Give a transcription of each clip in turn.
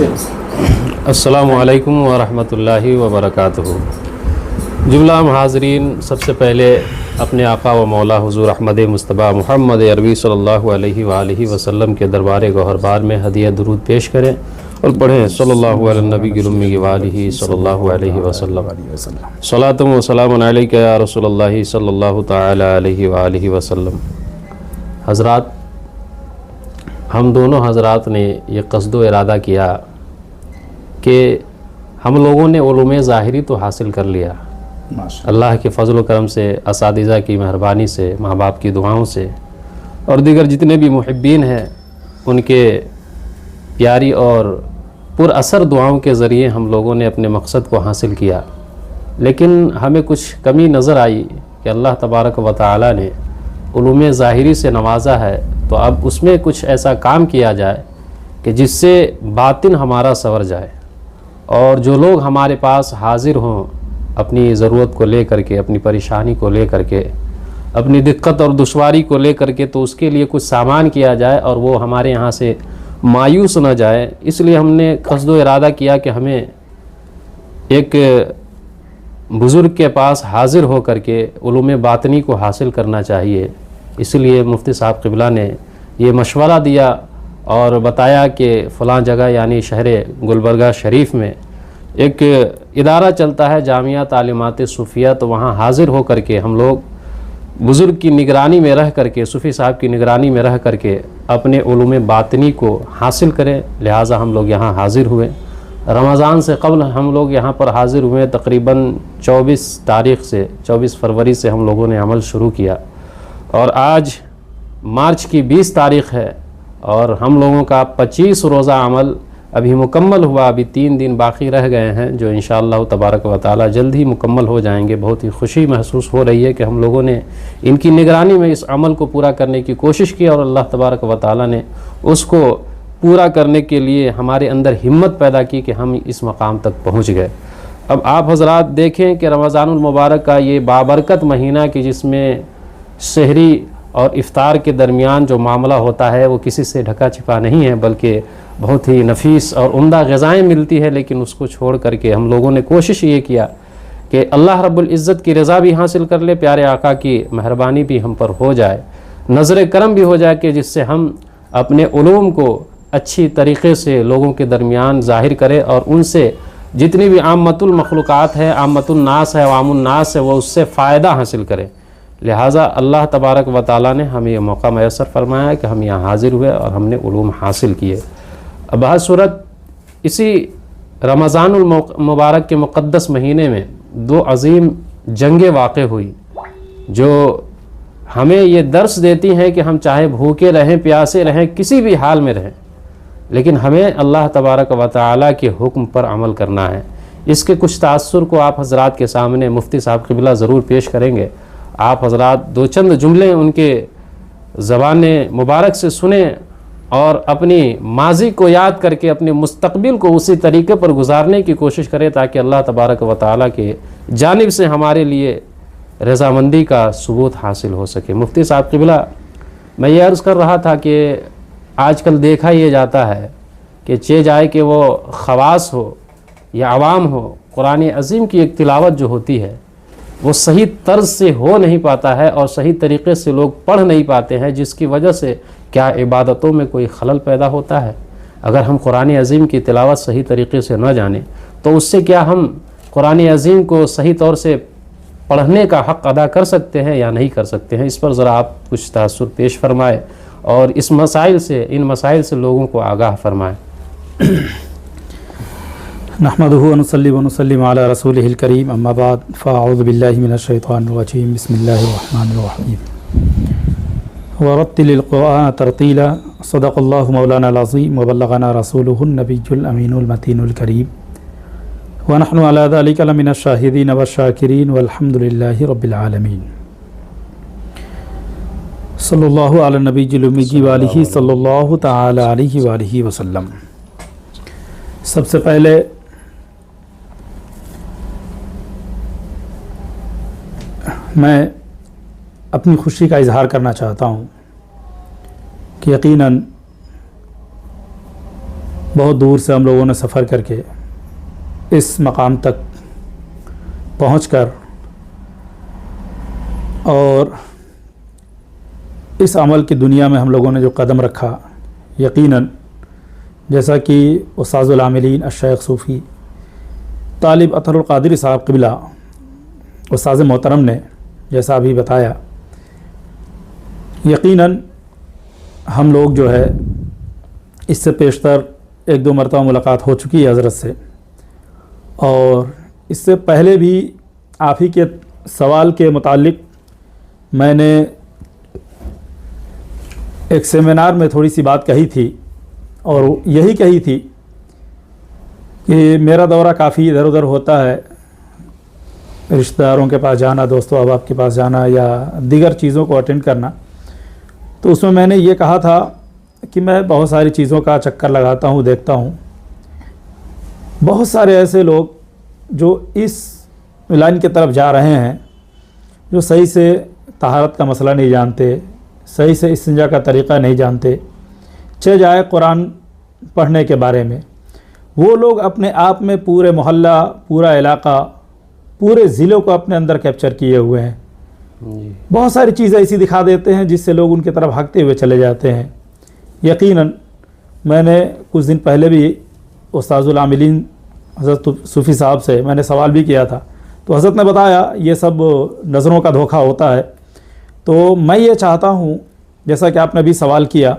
السلام علیکم ورحمۃ اللہ وبرکاتہ۔ جملہ حاضرین، سب سے پہلے اپنے آقا و مولا حضور احمد مصطفیٰ محمد عربی صلی اللہ علیہ وآلہ وسلم کے دربار گوہربار میں ہدیہ درود پیش کریں اور پڑھیں صلی اللہ علیہ النبی الأمی وآلہ صلی اللہ علیہ وسلم۔ صلاۃ و سلام علیک یا رسول اللہ صلی اللہ تعالی علیہ وآلہ وسلم۔ حضرات، ہم دونوں حضرات نے یہ قصد و ارادہ کیا کہ ہم لوگوں نے علوم ظاہری تو حاصل کر لیا، اللہ کے فضل و کرم سے، اساتذہ کی مہربانی سے، ماں باپ کی دعاؤں سے اور دیگر جتنے بھی محبین ہیں ان کے پیاری اور پر اثر دعاؤں کے ذریعے ہم لوگوں نے اپنے مقصد کو حاصل کیا۔ لیکن ہمیں کچھ کمی نظر آئی کہ اللہ تبارک و تعالی نے علوم ظاہری سے نوازا ہے، تو اب اس میں کچھ ایسا کام کیا جائے کہ جس سے باطن ہمارا سنور جائے، اور جو لوگ ہمارے پاس حاضر ہوں اپنی ضرورت کو لے کر کے، اپنی پریشانی کو لے کر کے، اپنی دقت اور دشواری کو لے کر کے، تو اس کے لیے کچھ سامان کیا جائے اور وہ ہمارے یہاں سے مایوس نہ جائے۔ اس لیے ہم نے قصد و ارادہ کیا کہ ہمیں ایک بزرگ کے پاس حاضر ہو کر کے علوم باطنی کو حاصل کرنا چاہیے۔ اس لیے مفتی صاحب قبلہ نے یہ مشورہ دیا اور بتایا کہ فلاں جگہ یعنی شہر گلبرگہ شریف میں ایک ادارہ چلتا ہے جامعہ تعلیمات صوفیہ، تو وہاں حاضر ہو کر کے ہم لوگ بزرگ کی نگرانی میں رہ کر کے، صوفی صاحب کی نگرانی میں رہ کر کے اپنے علوم باطنی کو حاصل کریں۔ لہٰذا ہم لوگ یہاں حاضر ہوئے۔ رمضان سے قبل ہم لوگ یہاں پر حاضر ہوئے، تقریباً 24 فروری سے ہم لوگوں نے عمل شروع کیا، اور آج مارچ کی 20 تاریخ ہے، اور ہم لوگوں کا 25 روزہ عمل ابھی مکمل ہوا۔ ابھی 3 دن باقی رہ گئے ہیں جو انشاءاللہ تبارک و تعالی جلد ہی مکمل ہو جائیں گے۔ بہت ہی خوشی محسوس ہو رہی ہے کہ ہم لوگوں نے ان کی نگرانی میں اس عمل کو پورا کرنے کی کوشش کی، اور اللہ تبارک و تعالی نے اس کو پورا کرنے کے لیے ہمارے اندر ہمت پیدا کی کہ ہم اس مقام تک پہنچ گئے۔ اب آپ حضرات دیکھیں کہ رمضان المبارک کا یہ بابرکت مہینہ کہ جس میں سحری اور افطار کے درمیان جو معاملہ ہوتا ہے وہ کسی سے ڈھکا چھپا نہیں ہے، بلکہ بہت ہی نفیس اور عمدہ غذائیں ملتی ہے، لیکن اس کو چھوڑ کر کے ہم لوگوں نے کوشش یہ کیا کہ اللہ رب العزت کی رضا بھی حاصل کر لے، پیارے آقا کی مہربانی بھی ہم پر ہو جائے، نظر کرم بھی ہو جائے، کہ جس سے ہم اپنے علوم کو اچھی طریقے سے لوگوں کے درمیان ظاہر کریں، اور ان سے جتنی بھی عامت المخلوقات ہے، عامت الناس ہے، عوام الناس ہے، وہ اس سے فائدہ حاصل کریں۔ لہٰذا اللہ تبارک و تعالیٰ نے ہمیں یہ موقع میسر فرمایا کہ ہم یہاں حاضر ہوئے اور ہم نے علوم حاصل کیے۔ بصورت اسی رمضان المبارک کے مقدس مہینے میں 2 عظیم جنگیں واقع ہوئی جو ہمیں یہ درس دیتی ہیں کہ ہم چاہے بھوکے رہیں، پیاسے رہیں، کسی بھی حال میں رہیں، لیکن ہمیں اللہ تبارک و تعالیٰ کے حکم پر عمل کرنا ہے۔ اس کے کچھ تاثر کو آپ حضرات کے سامنے مفتی صاحب قبلہ ضرور پیش کریں گے۔ آپ حضرات 2 چند جملے ان کے زبان مبارک سے سنیں اور اپنی ماضی کو یاد کر کے اپنے مستقبل کو اسی طریقے پر گزارنے کی کوشش کریں، تاکہ اللہ تبارک و تعالیٰ کے جانب سے ہمارے لیے رضامندی کا ثبوت حاصل ہو سکے۔ مفتی صاحب قبلہ، میں یہ عرض کر رہا تھا کہ آج کل دیکھا یہ جاتا ہے کہ جائے کہ وہ خواص ہو یا عوام ہو، قرآن عظیم کی ایک تلاوت جو ہوتی ہے وہ صحیح طرز سے ہو نہیں پاتا ہے، اور صحیح طریقے سے لوگ پڑھ نہیں پاتے ہیں، جس کی وجہ سے کیا عبادتوں میں کوئی خلل پیدا ہوتا ہے۔ اگر ہم قرآن عظیم کی تلاوت صحیح طریقے سے نہ جانیں تو اس سے کیا ہم قرآن عظیم کو صحیح طور سے پڑھنے کا حق ادا کر سکتے ہیں یا نہیں کر سکتے ہیں؟ اس پر ذرا آپ کچھ تاثر پیش فرمائے اور ان مسائل سے لوگوں کو آگاہ فرمائے۔ نحمدہ ونصلی ونسلم علی رسولہ الکریم، اما بعد، فاعوذ باللہ من الشیطان الرجیم، بسم اللہ الرحمن الرحیم۔ ورتل القرآن ترتیلا، صدق اللہ مولانا العظیم وبلغنا رسولہ النبی الامین المتین الکریم، ونحن علی ذلک لمن الشاہدین والشاکرین والحمد للہ رب العالمین۔ صلی اللہ علی النبی الأمی وآلہ صلی اللہ تعالی علیہ وآلہ وسلم۔ سب سے پہلے میں اپنی خوشی کا اظہار کرنا چاہتا ہوں کہ یقیناً بہت دور سے ہم لوگوں نے سفر کر کے اس مقام تک پہنچ کر اور اس عمل کی دنیا میں ہم لوگوں نے جو قدم رکھا، یقیناً جیسا کہ استاذ العاملین الشیخ صوفی طالب اطہر القادری صاحب قبلہ استاذ محترم نے جیسا ابھی بتایا، یقیناً ہم لوگ جو ہے اس سے پیشتر ایک دو مرتبہ ملاقات ہو چکی ہے حضرت سے، اور اس سے پہلے بھی آپ ہی کے سوال کے متعلق میں نے ایک سیمینار میں تھوڑی سی بات کہی تھی، اور یہی کہی تھی کہ میرا دورہ کافی ادھر ادھر ہوتا ہے، رشتہ داروں کے پاس جانا، دوستوں احباب کے پاس جانا یا دیگر چیزوں کو اٹینڈ کرنا، تو اس میں نے یہ کہا تھا کہ میں بہت ساری چیزوں کا چکر لگاتا ہوں، دیکھتا ہوں بہت سارے ایسے لوگ جو اس لائن کی طرف جا رہے ہیں جو صحیح سے طہارت کا مسئلہ نہیں جانتے، صحیح سے استنجا کا طریقہ نہیں جانتے، چہ جائے قرآن پڑھنے کے بارے میں وہ لوگ اپنے آپ میں پورے محلہ، پورا علاقہ، پورے ضلع کو اپنے اندر کیپچر کیے ہوئے ہیں، بہت ساری چیزیں ایسی دکھا دیتے ہیں جس سے لوگ ان کی طرف بھاگتے ہوئے چلے جاتے ہیں۔ یقیناً میں نے کچھ دن پہلے بھی استاذ العاملین حضرت صوفی صاحب سے میں نے سوال بھی کیا تھا، تو حضرت نے بتایا یہ سب نظروں کا دھوکہ ہوتا ہے۔ تو میں یہ چاہتا ہوں، جیسا کہ آپ نے بھی سوال کیا،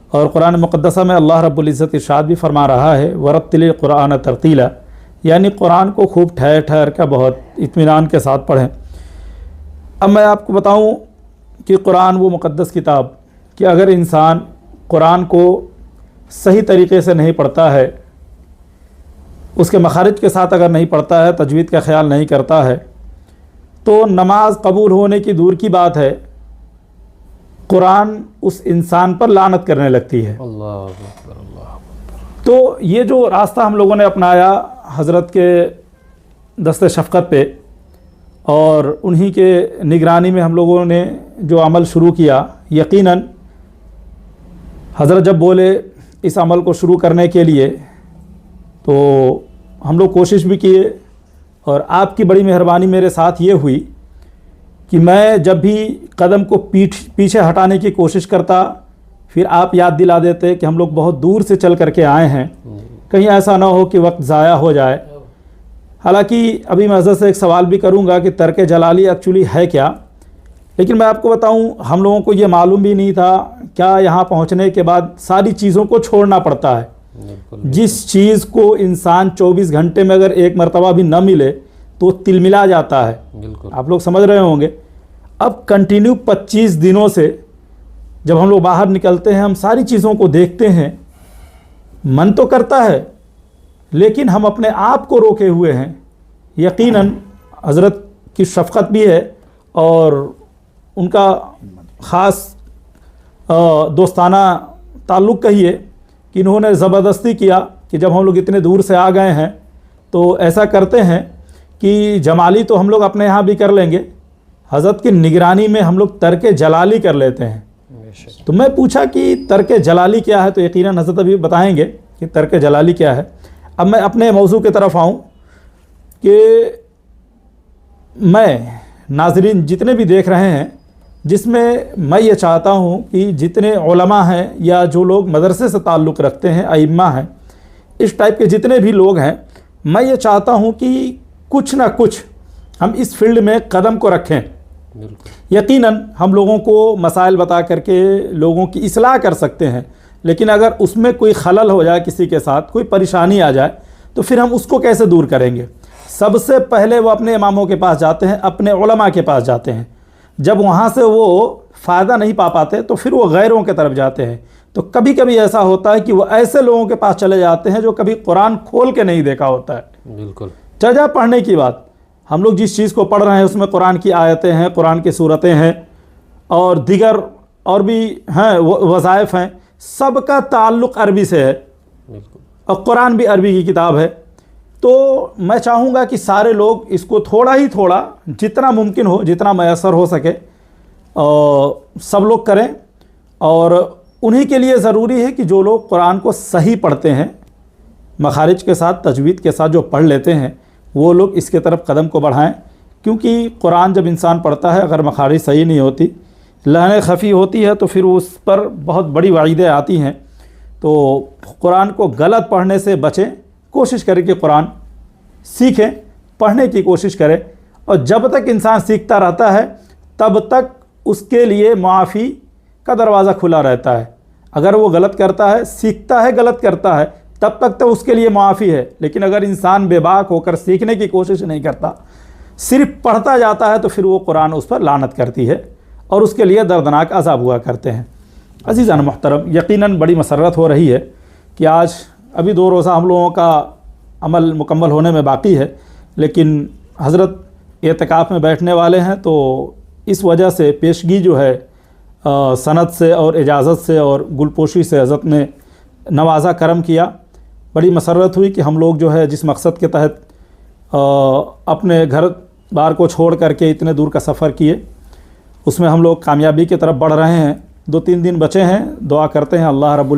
اور قرآن مقدسہ میں اللہ رب العزت ارشاد بھی فرما رہا ہے وَرَتِّلِ الْقُرْآنَ تَرْتِيلًا، یعنی قرآن کو خوب ٹھہر ٹھہر کر بہت اطمینان کے ساتھ پڑھیں۔ اب میں آپ کو بتاؤں کہ قرآن وہ مقدس کتاب کہ اگر انسان قرآن کو صحیح طریقے سے نہیں پڑھتا ہے، اس کے مخارج کے ساتھ اگر نہیں پڑھتا ہے، تجوید کا خیال نہیں کرتا ہے، تو نماز قبول ہونے کی دور کی بات ہے، قرآن اس انسان پر لعنت کرنے لگتی ہے۔ اللہ اکبر، اللہ اکبر۔ تو یہ جو راستہ ہم لوگوں نے اپنایا حضرت کے دست شفقت پہ، اور انہی کے نگرانی میں ہم لوگوں نے جو عمل شروع کیا، یقیناً حضرت جب بولے اس عمل کو شروع کرنے کے لیے تو ہم لوگ کوشش بھی کیے، اور آپ کی بڑی مہربانی میرے ساتھ یہ ہوئی کہ میں جب بھی قدم کو پیچھے ہٹانے کی کوشش کرتا، پھر آپ یاد دلا دیتے کہ ہم لوگ بہت دور سے چل کر کے آئے ہیں، کہیں ایسا نہ ہو کہ وقت ضائع ہو جائے۔ حالانکہ ابھی میں حضرت سے ایک سوال بھی کروں گا کہ ترک جلالی ایکچولی ہے کیا، لیکن میں آپ کو بتاؤں ہم لوگوں کو یہ معلوم بھی نہیں تھا، کیا یہاں پہنچنے کے بعد ساری چیزوں کو چھوڑنا پڑتا ہے۔ جس چیز کو انسان 24 گھنٹے میں اگر ایک مرتبہ بھی نہ ملے تو تل ملا جاتا ہے، آپ لوگ سمجھ رہے ہوں گے۔ اب کنٹینیو 25 دنوں سے جب ہم لوگ باہر نکلتے ہیں، ہم ساری چیزوں کو دیکھتے ہیں، من تو کرتا ہے لیکن ہم اپنے آپ کو روکے ہوئے ہیں۔ یقیناً حضرت کی شفقت بھی ہے اور ان کا خاص دوستانہ تعلق کہیے کہ انہوں نے زبردستی کیا کہ جب ہم لوگ اتنے دور سے آ گئے ہیں تو ایسا کرتے ہیں کہ جمالی تو ہم لوگ اپنے یہاں بھی کر لیں گے، حضرت کی نگرانی میں ہم لوگ ترک جلالی کر لیتے ہیں۔ تو میں پوچھا کہ ترک جلالی کیا ہے، تو یقیناً حضرت ابھی بتائیں گے کہ ترک جلالی کیا ہے۔ اب میں اپنے موضوع کی طرف آؤں کہ میں ناظرین جتنے بھی دیکھ رہے ہیں، جس میں یہ چاہتا ہوں کہ جتنے علماء ہیں یا جو لوگ مدرسے سے تعلق رکھتے ہیں، ائمہ ہیں، اس ٹائپ کے جتنے بھی لوگ ہیں، میں یہ چاہتا ہوں کہ کچھ نہ کچھ ہم اس فیلڈ میں قدم کو رکھیں۔ یقیناً ہم لوگوں کو مسائل بتا کر کے لوگوں کی اصلاح کر سکتے ہیں، لیکن اگر اس میں کوئی خلل ہو جائے، کسی کے ساتھ کوئی پریشانی آ جائے، تو پھر ہم اس کو کیسے دور کریں گے؟ سب سے پہلے وہ اپنے اماموں کے پاس جاتے ہیں، اپنے علماء کے پاس جاتے ہیں۔ جب وہاں سے وہ فائدہ نہیں پا پاتے تو پھر وہ غیروں کے طرف جاتے ہیں۔ تو کبھی کبھی ایسا ہوتا ہے کہ وہ ایسے لوگوں کے پاس چلے جاتے ہیں جو کبھی قرآن کھول کے نہیں دیکھا ہوتا ہے۔ بالکل چجا پڑھنے کی بات، ہم لوگ جس چیز کو پڑھ رہے ہیں اس میں قرآن کی آیتیں ہیں، قرآن کی صورتیں ہیں، اور دیگر اور بھی ہیں وظائف ہیں، سب کا تعلق عربی سے ہے، اور قرآن بھی عربی کی کتاب ہے۔ تو میں چاہوں گا کہ سارے لوگ اس کو تھوڑا ہی تھوڑا، جتنا ممکن ہو، جتنا میسر ہو سکے، سب لوگ کریں۔ اور انہی کے لیے ضروری ہے کہ جو لوگ قرآن کو صحیح پڑھتے ہیں، مخارج کے ساتھ تجوید کے ساتھ جو پڑھ لیتے ہیں وہ لوگ اس کے طرف قدم کو بڑھائیں، کیونکہ قرآن جب انسان پڑھتا ہے اگر مخارج صحیح نہیں ہوتی، لہنیں خفی ہوتی ہے، تو پھر اس پر بہت بڑی وعیدیں آتی ہیں۔ تو قرآن کو غلط پڑھنے سے بچیں، کوشش کریں کہ قرآن سیکھیں، پڑھنے کی کوشش کریں، اور جب تک انسان سیکھتا رہتا ہے تب تک اس کے لیے معافی کا دروازہ کھلا رہتا ہے۔ اگر وہ غلط کرتا ہے، سیکھتا ہے غلط کرتا ہے، تب تک تو اس کے لیے معافی ہے، لیکن اگر انسان بے باک ہو کر سیکھنے کی کوشش نہیں کرتا، صرف پڑھتا جاتا ہے، تو پھر وہ قرآن اس پر لعنت کرتی ہے اور اس کے لیے دردناک عذاب ہوا کرتے ہیں۔ عزیزان محترم، یقیناً بڑی مسرت ہو رہی ہے کہ آج ابھی 2 روزہ ہم لوگوں کا عمل مکمل ہونے میں باقی ہے، لیکن حضرت اعتکاف میں بیٹھنے والے ہیں، تو اس وجہ سے پیشگی جو ہے سند سے اور اجازت سے اور گلپوشی سے حضرت نے نوازا کرم کیا۔ بڑی مسرت ہوئی کہ ہم لوگ جو ہے جس مقصد کے تحت اپنے گھر بار کو چھوڑ کر کے اتنے دور کا سفر کیے، اس میں ہم لوگ کامیابی کی طرف بڑھ رہے ہیں۔ 2-3 دن بچے ہیں، دعا کرتے ہیں اللہ رب